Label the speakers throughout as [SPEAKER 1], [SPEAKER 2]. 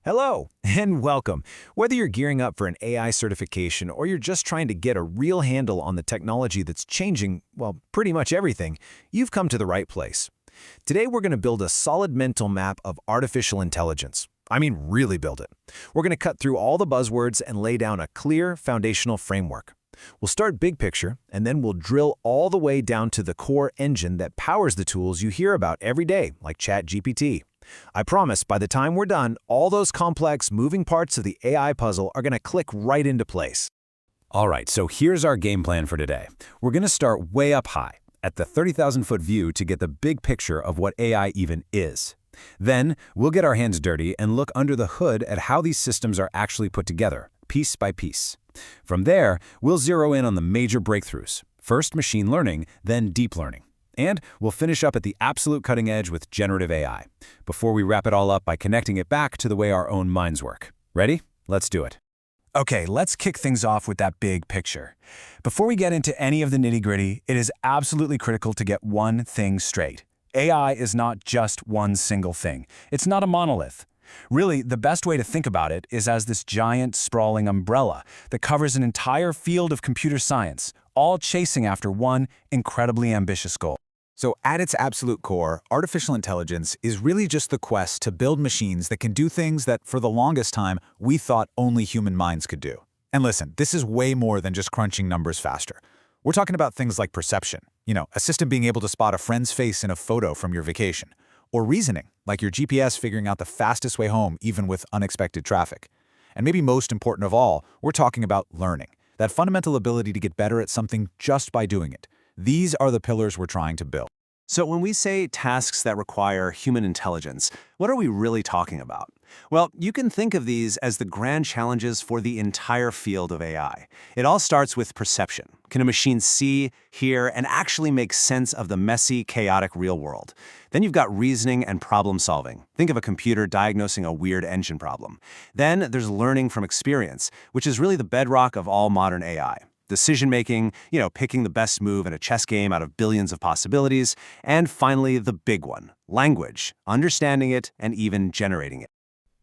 [SPEAKER 1] Hello, and welcome. Whether you're gearing up for an AI certification or you're just trying to get a real handle on the technology that's changing, well, pretty much everything, you've come to the right place. Today, we're going to build a solid mental map of artificial intelligence. I mean, really build it. We're going to cut through all the buzzwords and lay down a clear, foundational framework. We'll start big picture, and then we'll drill all the way down to the core engine that powers the tools you hear about every day, like ChatGPT. I promise by the time we're done, all those complex moving parts of the AI puzzle are going to click right into place. All right, so here's our game plan for today. We're going to start way up high, at the 30,000-foot view to get the big picture of what AI even is. Then, we'll get our hands dirty and look under the hood at how these systems are actually put together, piece by piece. From there, we'll zero in on the major breakthroughs. First machine learning, then deep learning. And we'll finish up at the absolute cutting edge with generative AI, before we wrap it all up by connecting it back to the way our own minds work. Ready? Let's do it.
[SPEAKER 2] Okay, let's kick things off with that big picture. Before we get into any of the nitty-gritty, it is absolutely critical to get one thing straight. AI is not just one single thing. It's not a monolith. Really, the best way to think about it is as this giant, sprawling umbrella that covers an entire field of computer science, all chasing after one incredibly ambitious goal.
[SPEAKER 3] So at its absolute core, artificial intelligence is really just the quest to build machines that can do things that, for the longest time, we thought only human minds could do. And listen, this is way more than just crunching numbers faster. We're talking about things like perception, a system being able to spot a friend's face in a photo from your vacation, or reasoning, like your GPS figuring out the fastest way home even with unexpected traffic. And maybe most important of all, we're talking about learning, that fundamental ability to get better at something just by doing it. These are the pillars we're trying to build.
[SPEAKER 4] So when we say tasks that require human intelligence, what are we really talking about? Well, you can think of these as the grand challenges for the entire field of AI. It all starts with perception. Can a machine see, hear, and actually make sense of the messy, chaotic real world? Then you've got reasoning and problem solving. Think of a computer diagnosing a weird engine problem. Then there's learning from experience, which is really the bedrock of all modern AI. Decision-making, picking the best move in a chess game out of billions of possibilities, and finally, the big one, language, understanding it and even generating it.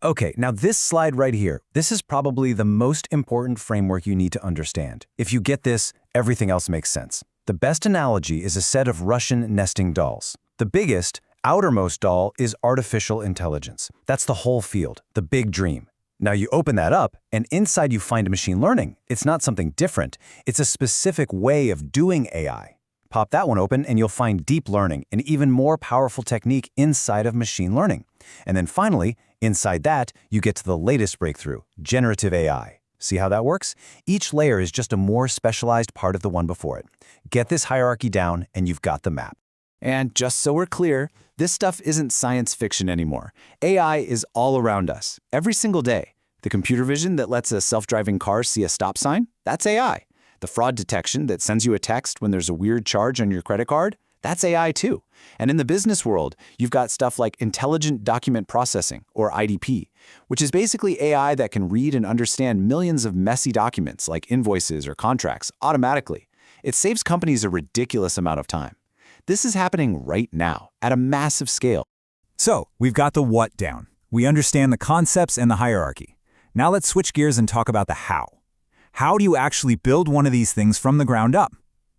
[SPEAKER 1] Okay, now this slide right here, this is probably the most important framework you need to understand. If you get this, everything else makes sense. The best analogy is a set of Russian nesting dolls. The biggest, outermost doll is artificial intelligence. That's the whole field, the big dream. Now you open that up, and inside you find machine learning. It's not something different. It's a specific way of doing AI. Pop that one open, and you'll find deep learning, an even more powerful technique inside of machine learning. And then finally, inside that, you get to the latest breakthrough, generative AI. See how that works? Each layer is just a more specialized part of the one before it. Get this hierarchy down, and you've got the map.
[SPEAKER 2] And just so we're clear, this stuff isn't science fiction anymore. AI is all around us, every single day. The computer vision that lets a self-driving car see a stop sign, that's AI. The fraud detection that sends you a text when there's a weird charge on your credit card, that's AI too. And in the business world, you've got stuff like intelligent document processing, or IDP, which is basically AI that can read and understand millions of messy documents like invoices or contracts automatically. It saves companies a ridiculous amount of time. This is happening right now, at a massive scale.
[SPEAKER 3] So, we've got the what down. We understand the concepts and the hierarchy. Now let's switch gears and talk about the how. How do you actually build one of these things from the ground up?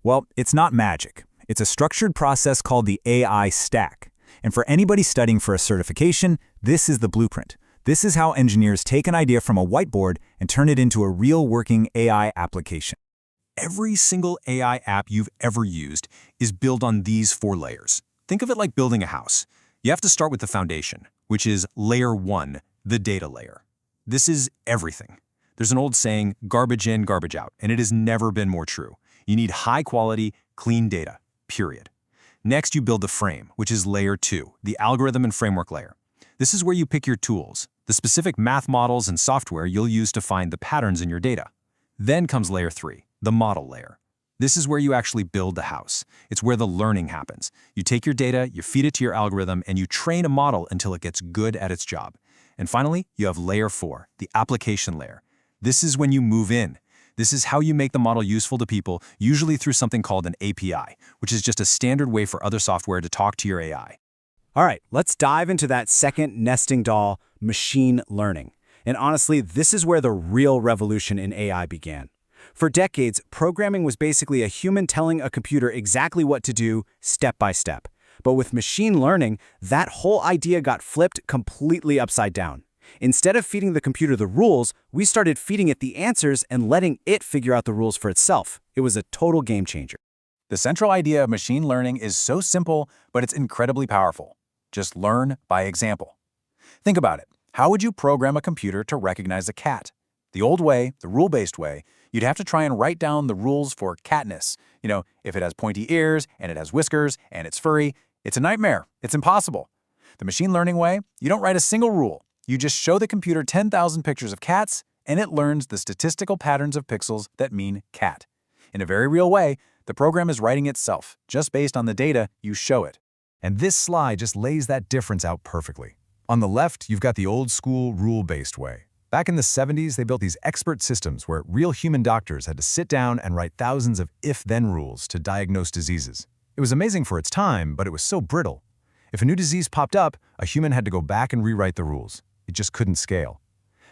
[SPEAKER 3] Well, it's not magic. It's a structured process called the AI stack. And for anybody studying for a certification, this is the blueprint. This is how engineers take an idea from a whiteboard and turn it into a real working AI application.
[SPEAKER 5] Every single AI app you've ever used is built on these 4 layers. Think of it like building a house. You have to start with the foundation, which is layer 1, the data layer. This is everything. There's an old saying, garbage in, garbage out, and it has never been more true. You need high-quality, clean data, period. Next, you build the frame, which is layer 2, the algorithm and framework layer. This is where you pick your tools, the specific math models and software you'll use to find the patterns in your data. Then comes layer 3, the model layer. This is where you actually build the house. It's where the learning happens. You take your data, you feed it to your algorithm, and you train a model until it gets good at its job. And finally, you have layer 4, the application layer. This is when you move in. This is how you make the model useful to people, usually through something called an API, which is just a standard way for other software to talk to your AI.
[SPEAKER 2] All right, let's dive into that second nesting doll, machine learning. And honestly, this is where the real revolution in AI began. For decades, programming was basically a human telling a computer exactly what to do, step by step. But with machine learning, that whole idea got flipped completely upside down. Instead of feeding the computer the rules, we started feeding it the answers and letting it figure out the rules for itself. It was a total game changer.
[SPEAKER 3] The central idea of machine learning is so simple, but it's incredibly powerful. Just learn by example. Think about it. How would you program a computer to recognize a cat? The old way, the rule-based way, you'd have to try and write down the rules for catness. If it has pointy ears, and it has whiskers, and it's furry, it's a nightmare. It's impossible. The machine learning way, you don't write a single rule. You just show the computer 10,000 pictures of cats, and it learns the statistical patterns of pixels that mean cat. In a very real way, the program is writing itself, just based on the data you show it.
[SPEAKER 1] And this slide just lays that difference out perfectly. On the left, you've got the old-school, rule-based way. Back in the 70s, they built these expert systems where real human doctors had to sit down and write thousands of if-then rules to diagnose diseases. It was amazing for its time, but it was so brittle. If a new disease popped up, a human had to go back and rewrite the rules. It just couldn't scale.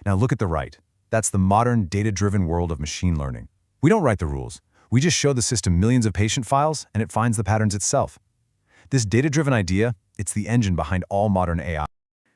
[SPEAKER 1] Now look at the right. That's the modern, data-driven world of machine learning. We don't write the rules. We just show the system millions of patient files, and it finds the patterns itself. This data-driven idea, it's the engine behind all modern AI.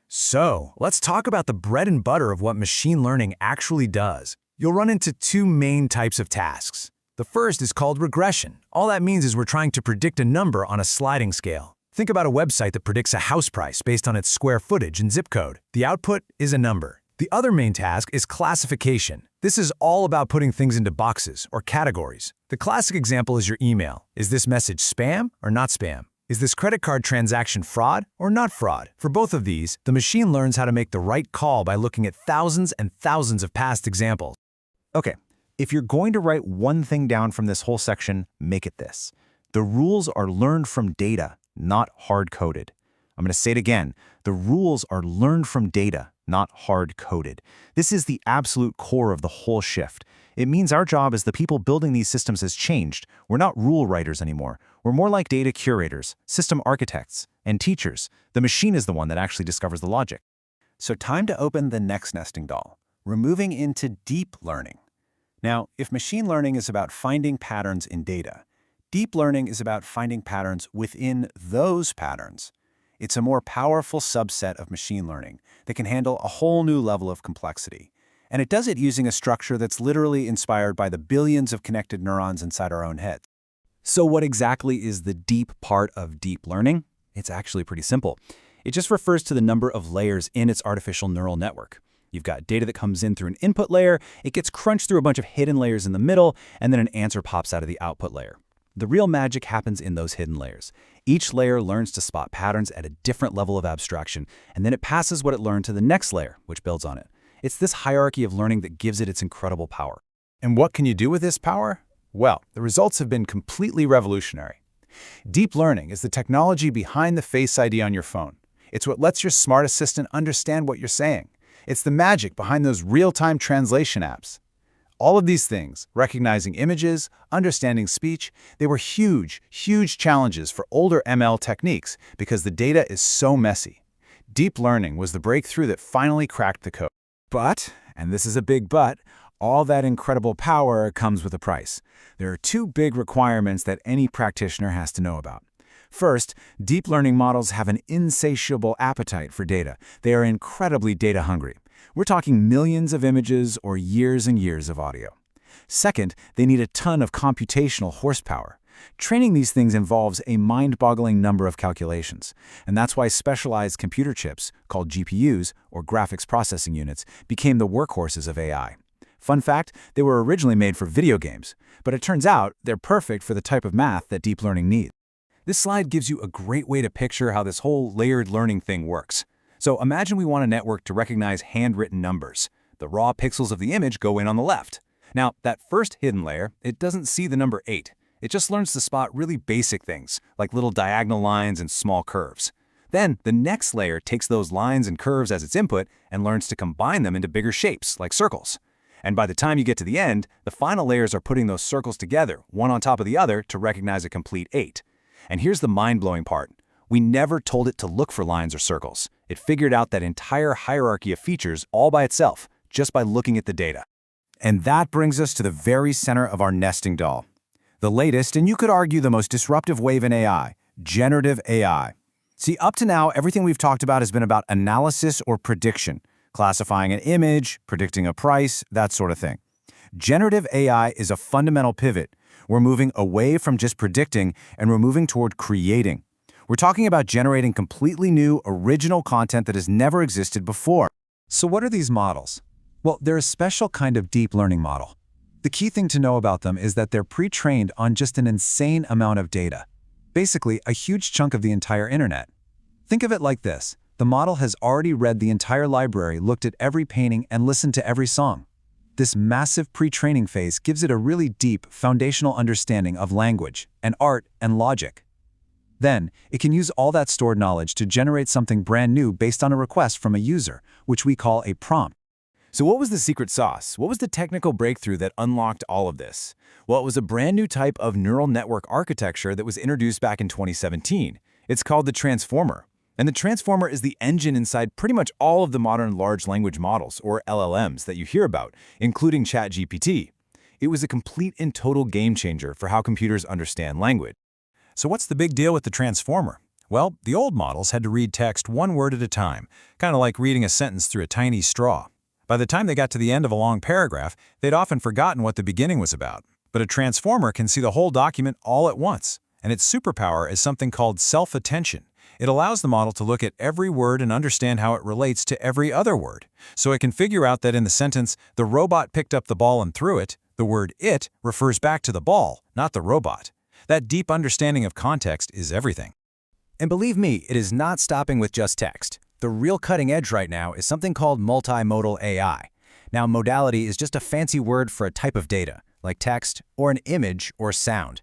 [SPEAKER 1] So, let's talk about the bread and butter of what machine learning actually does. You'll run into two main types of tasks. The first is called regression. All that means is we're trying to predict a number on a sliding scale. Think about a website that predicts a house price based on its square footage and zip code. The output is a number. The other main task is classification. This is all about putting things into boxes or categories. The classic example is your email. Is this message spam or not spam? Is this credit card transaction fraud or not fraud? For both of these, the machine learns how to make the right call by looking at thousands and thousands of past examples.
[SPEAKER 2] Okay, if you're going to write one thing down from this whole section, make it this. The rules are learned from data, not hard-coded. I'm going to say it again. The rules are learned from data, not hard-coded. This is the absolute core of the whole shift. It means our job as the people building these systems has changed. We're not rule writers anymore. We're more like data curators, system architects, and teachers. The machine is the one that actually discovers the logic.
[SPEAKER 4] So time to open the next nesting doll, moving into deep learning. Now, if machine learning is about finding patterns in data, deep learning is about finding patterns within those patterns. It's a more powerful subset of machine learning that can handle a whole new level of complexity. And it does it using a structure that's literally inspired by the billions of connected neurons inside our own heads.
[SPEAKER 2] So what exactly is the deep part of deep learning? It's actually pretty simple. It just refers to the number of layers in its artificial neural network. You've got data that comes in through an input layer, it gets crunched through a bunch of hidden layers in the middle, and then an answer pops out of the output layer. The real magic happens in those hidden layers. Each layer learns to spot patterns at a different level of abstraction, and then it passes what it learned to the next layer, which builds on it. It's this hierarchy of learning that gives it its incredible power.
[SPEAKER 3] And what can you do with this power? Well, the results have been completely revolutionary. Deep learning is the technology behind the Face ID on your phone. It's what lets your smart assistant understand what you're saying. It's the magic behind those real-time translation apps. All of these things, recognizing images, understanding speech, they were huge, huge challenges for older ML techniques because the data is so messy. Deep learning was the breakthrough that finally cracked the code.
[SPEAKER 2] But, and this is a big but, all that incredible power comes with a price. There are two big requirements that any practitioner has to know about. First, deep learning models have an insatiable appetite for data. They are incredibly data hungry. We're talking millions of images or years and years of audio. Second, they need a ton of computational horsepower. Training these things involves a mind-boggling number of calculations, and that's why specialized computer chips, called GPUs, or graphics processing units, became the workhorses of AI. Fun fact, they were originally made for video games, but it turns out they're perfect for the type of math that deep learning needs. This slide gives you a great way to picture how this whole layered learning thing works. So imagine we want a network to recognize handwritten numbers. The raw pixels of the image go in on the left. Now, that first hidden layer, it doesn't see the number 8. It just learns to spot really basic things, like little diagonal lines and small curves. Then, the next layer takes those lines and curves as its input and learns to combine them into bigger shapes, like circles. And by the time you get to the end, the final layers are putting those circles together, one on top of the other, to recognize a complete 8. And here's the mind-blowing part. We never told it to look for lines or circles. It figured out that entire hierarchy of features all by itself, just by looking at the data.
[SPEAKER 1] And that brings us to the very center of our nesting doll. The latest, and you could argue the most disruptive wave in AI, generative AI. See, up to now, everything we've talked about has been about analysis or prediction, classifying an image, predicting a price, that sort of thing. Generative AI is a fundamental pivot. We're moving away from just predicting, and we're moving toward creating. We're talking about generating completely new, original content that has never existed before.
[SPEAKER 3] So what are these models? Well, they're a special kind of deep learning model. The key thing to know about them is that they're pre-trained on just an insane amount of data. Basically, a huge chunk of the entire internet. Think of it like this. The model has already read the entire library, looked at every painting, and listened to every song. This massive pre-training phase gives it a really deep, foundational understanding of language, and art, and logic. Then, it can use all that stored knowledge to generate something brand new based on a request from a user, which we call a prompt.
[SPEAKER 1] So what was the secret sauce? What was the technical breakthrough that unlocked all of this? Well, it was a brand new type of neural network architecture that was introduced back in 2017. It's called the transformer. And the transformer is the engine inside pretty much all of the modern large language models, or LLMs, that you hear about, including ChatGPT. It was a complete and total game changer for how computers understand language.
[SPEAKER 5] So what's the big deal with the transformer? Well, the old models had to read text one word at a time, kind of like reading a sentence through a tiny straw. By the time they got to the end of a long paragraph, they'd often forgotten what the beginning was about. But a transformer can see the whole document all at once, and its superpower is something called self-attention. It allows the model to look at every word and understand how it relates to every other word. So it can figure out that in the sentence, "the robot picked up the ball and threw it," the word "it" refers back to the ball, not the robot. That deep understanding of context is everything.
[SPEAKER 1] And believe me, it is not stopping with just text. The real cutting edge right now is something called multimodal AI. Now, modality is just a fancy word for a type of data, like text or an image or sound.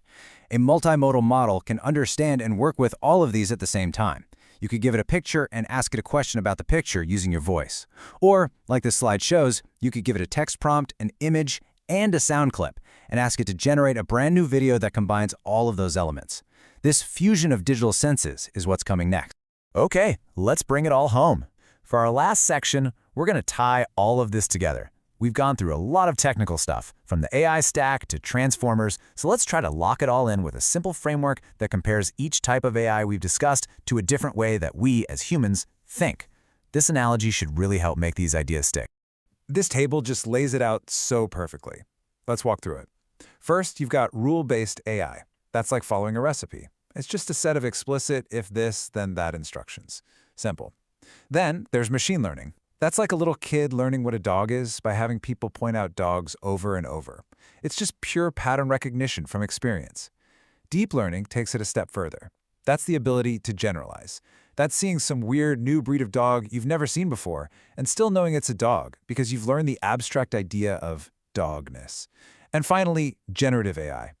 [SPEAKER 1] A multimodal model can understand and work with all of these at the same time. You could give it a picture and ask it a question about the picture using your voice. Or, like this slide shows, you could give it a text prompt, an image, and a sound clip, and ask it to generate a brand new video that combines all of those elements. This fusion of digital senses is what's coming next. Okay, let's bring it all home. For our last section, we're going to tie all of this together. We've gone through a lot of technical stuff, from the AI stack to transformers, so let's try to lock it all in with a simple framework that compares each type of AI we've discussed to a different way that we, as humans, think. This analogy should really help make these ideas stick.
[SPEAKER 3] This table just lays it out so perfectly. Let's walk through it. First, you've got rule-based AI. That's like following a recipe. It's just a set of explicit if this, then that instructions. Simple. Then there's machine learning. That's like a little kid learning what a dog is by having people point out dogs over and over. It's just pure pattern recognition from experience. Deep learning takes it a step further. That's the ability to generalize. That's seeing some weird new breed of dog you've never seen before and still knowing it's a dog because you've learned the abstract idea of dogness. And finally, generative AI.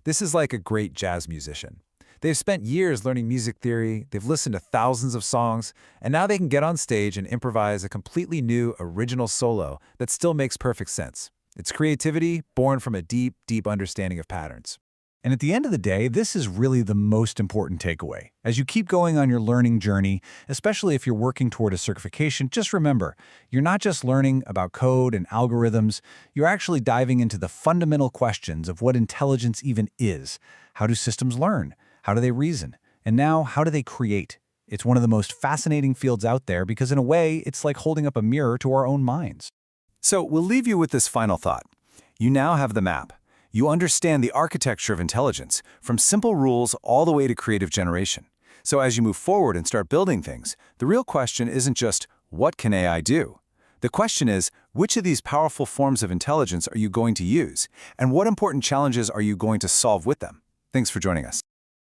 [SPEAKER 3] This is like a great jazz musician. They've spent years learning music theory, they've listened to thousands of songs, and now they can get on stage and improvise a completely new, original solo that still makes perfect sense. It's creativity born from a deep, deep understanding of patterns.
[SPEAKER 5] And at the end of the day, this is really the most important takeaway. As you keep going on your learning journey, especially if you're working toward a certification, just remember, you're not just learning about code and algorithms, you're actually diving into the fundamental questions of what intelligence even is. How do systems learn? How do they reason? And now, how do they create? It's one of the most fascinating fields out there because in a way, it's like holding up a mirror to our own minds.
[SPEAKER 1] So we'll leave you with this final thought. You now have the map. You understand the architecture of intelligence, from simple rules all the way to creative generation. So as you move forward and start building things, the real question isn't just, what can AI do? The question is, which of these powerful forms of intelligence are you going to use? And what important challenges are you going to solve with them? Thanks for joining us.